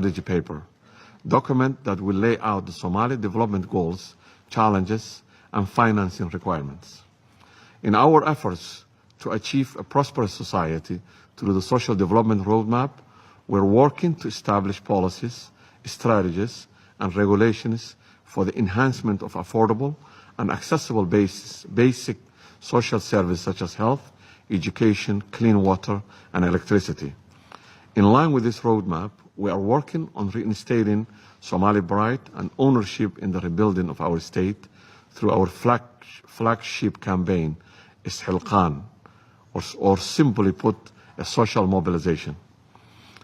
strategy paper, document that will lay out the Somali development goals, challenges, and financing requirements. In our efforts to achieve a prosperous society through the Social Development Roadmap, we're working to establish policies, strategies, and regulations for the enhancement of affordable and accessible basic social services such as health, education, clean water, and electricity. In line with this roadmap, we are working on reinstating Somali pride and ownership in the rebuilding of our state through our flagship campaign, Isxilqaan, or simply put, a social mobilization.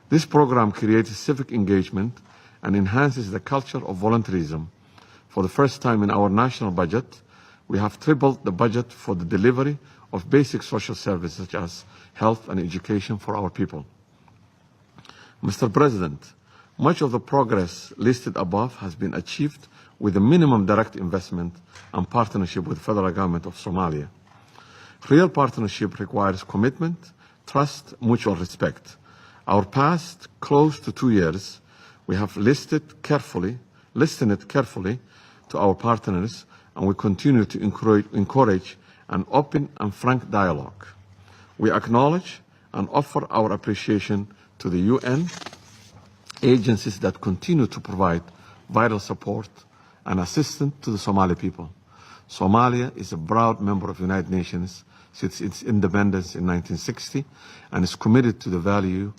This program creates civic engagement and enhances the culture of volunteerism. For the first time in our national budget, we have tripled the budget for the delivery of basic social services such as health and education for our people. Mr. President, much of the progress listed above has been achieved with a minimum direct investment and partnership with the federal government of Somalia. Real partnership requires commitment, trust, mutual respect. Our past close to 2 years, we have listened carefully to our partners, and we continue to encourage an open and frank dialogue. We acknowledge and offer our appreciation to the UN agencies that continue to provide vital support and assistance to the Somali people. Somalia is a proud member of the United Nations since its independence in 1960 and is committed to the value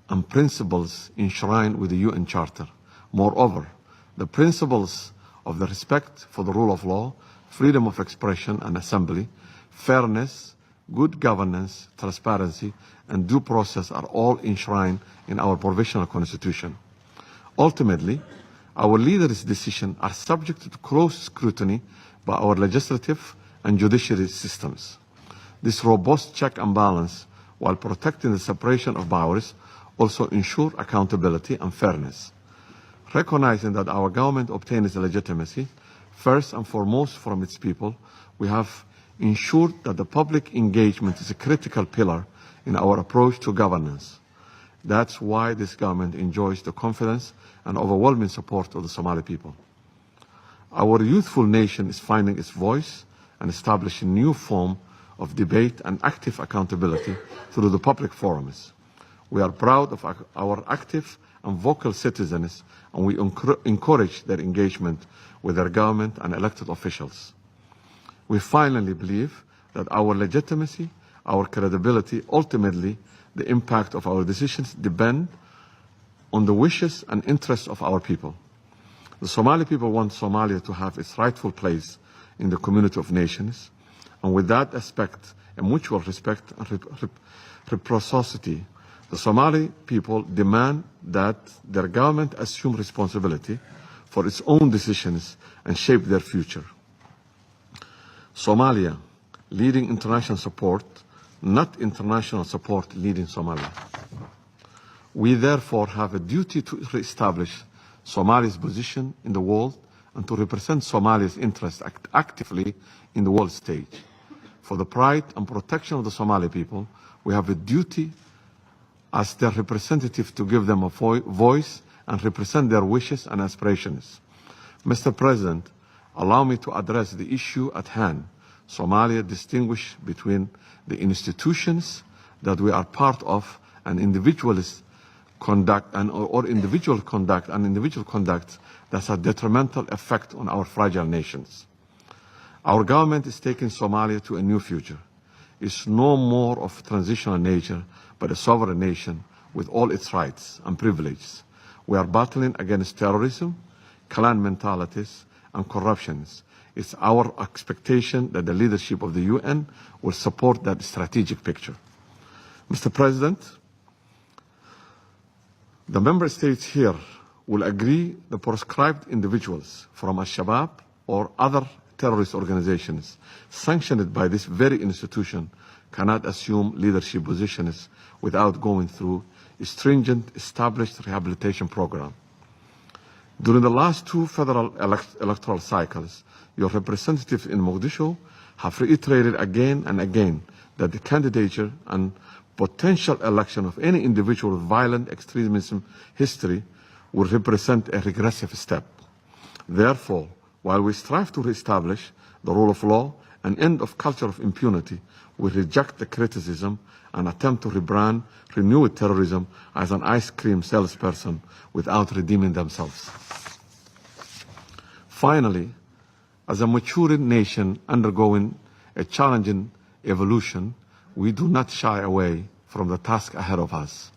and principles enshrined with the UN Charter. Moreover, the principles of the respect for the rule of law, freedom of expression and assembly, fairness, good governance, transparency, and due process are all enshrined in our provisional constitution. Ultimately, our leaders' decisions are subject to close scrutiny by our legislative and judiciary systems. This robust check and balance, while protecting the separation of powers, also ensure accountability and fairness. Recognizing that our government obtains legitimacy, first and foremost from its people, we have ensured that the public engagement is a critical pillar in our approach to governance. That's why this government enjoys the confidence and overwhelming support of the Somali people. Our youthful nation is finding its voice and establishing a new form of debate and active accountability through the public forums. We are proud of our active and vocal citizens, and we encourage their engagement with their government and elected officials. We finally believe that our legitimacy, our credibility, ultimately the impact of our decisions depend on the wishes and interests of our people. The Somali people want Somalia to have its rightful place in the community of nations, and with that aspect, a mutual respect and reciprocity, the Somali people demand that their government assume responsibility for its own decisions and shape their future. Somalia, leading international support, not international support leading Somalia. We therefore have a duty to reestablish Somalia's position in the world and to represent Somalia's interests actively in the world stage. For the pride and protection of the Somali people, we have a duty as their representative to give them a voice and represent their wishes and aspirations. Mr. President, allow me to address the issue at hand. Somalia distinguishes between the institutions that we are part of and individual conduct that has a detrimental effect on our fragile nations. Our government is taking Somalia to a new future. It's no more of transitional nature, but a sovereign nation with all its rights and privileges. We are battling against terrorism, clan mentalities, and corruptions. It's our expectation that the leadership of the UN will support that strategic picture. Mr. President, the member states here will agree the proscribed individuals from Al-Shabaab or other terrorist organizations sanctioned by this very institution cannot assume leadership positions without going through a stringent established rehabilitation program. During the last two federal electoral cycles, your representatives in Mogadishu have reiterated again and again that the candidature and potential election of any individual with violent extremism history would represent a regressive step. Therefore, while we strive to reestablish the rule of law and end of culture of impunity, we reject the criticism and attempt to rebrand renewed terrorism as an ice cream salesperson without redeeming themselves. Finally, as a maturing nation undergoing a challenging evolution, we do not shy away from the task ahead of us,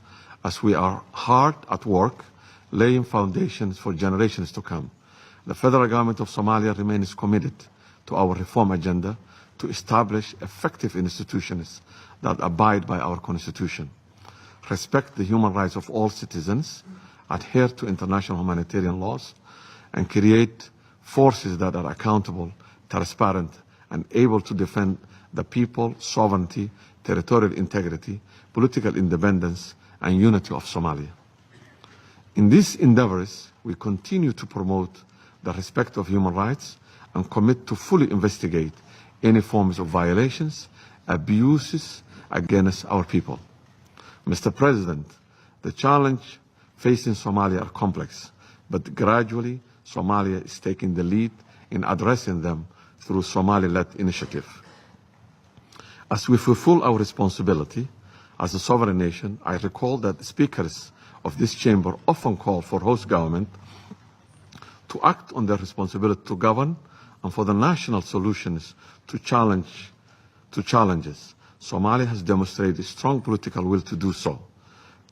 as we are hard at work laying foundations for generations to come. The federal government of Somalia remains committed to our reform agenda to establish effective institutions that abide by our Constitution, respect the human rights of all citizens, adhere to international humanitarian laws, and create forces that are accountable, transparent, and able to defend the people, sovereignty, territorial integrity, political independence, and unity of Somalia. In these endeavors, we continue to promote the respect of human rights and commit to fully investigate any forms of violations, abuses against our people. Mr. President, the challenge facing Somalia are complex, but gradually Somalia is taking the lead in addressing them through Somali-led initiative. As we fulfill our responsibility as a sovereign nation, I recall that the speakers of this chamber often call for host government to act on their responsibility to govern and for the national solutions to challenges. Somalia has demonstrated a strong political will to do so.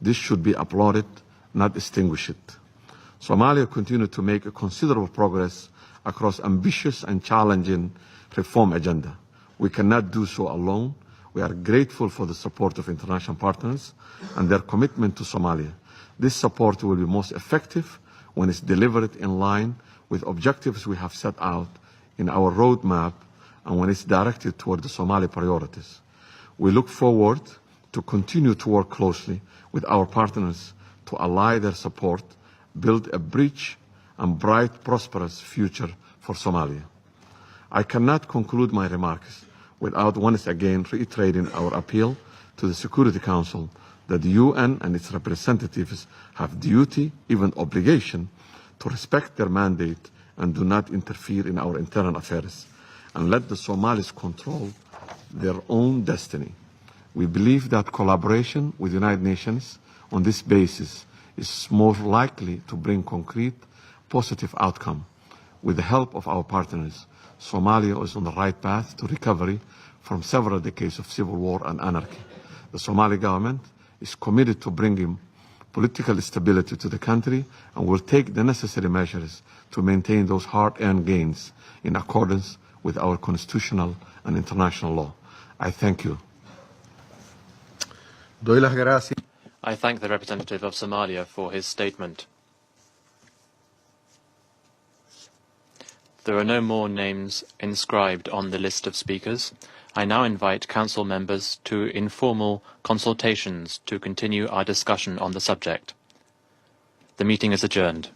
This should be applauded, not extinguished. Somalia continued to make a considerable progress across ambitious and challenging reform agenda. We cannot do so alone. We are grateful for the support of international partners and their commitment to Somalia. This support will be most effective when it's delivered in line with objectives we have set out in our roadmap and when it's directed toward the Somali priorities. We look forward to continue to work closely with our partners to ally their support, build a rich and bright, prosperous future for Somalia. I cannot conclude my remarks without once again reiterating our appeal to the Security Council that the UN and its representatives have duty, even obligation, to respect their mandate and do not interfere in our internal affairs, and let the Somalis control their own destiny. We believe that collaboration with the United Nations on this basis is more likely to bring concrete, positive outcome. With the help of our partners, Somalia is on the right path to recovery from several decades of civil war and anarchy. The Somali government is committed to bringing political stability to the country and will take the necessary measures to maintain those hard-earned gains in accordance with our constitutional and international law. I thank you. I thank the representative of Somalia for his statement. There are no more names inscribed on the list of speakers. I now invite Council members to informal consultations to continue our discussion on the subject. The meeting is adjourned.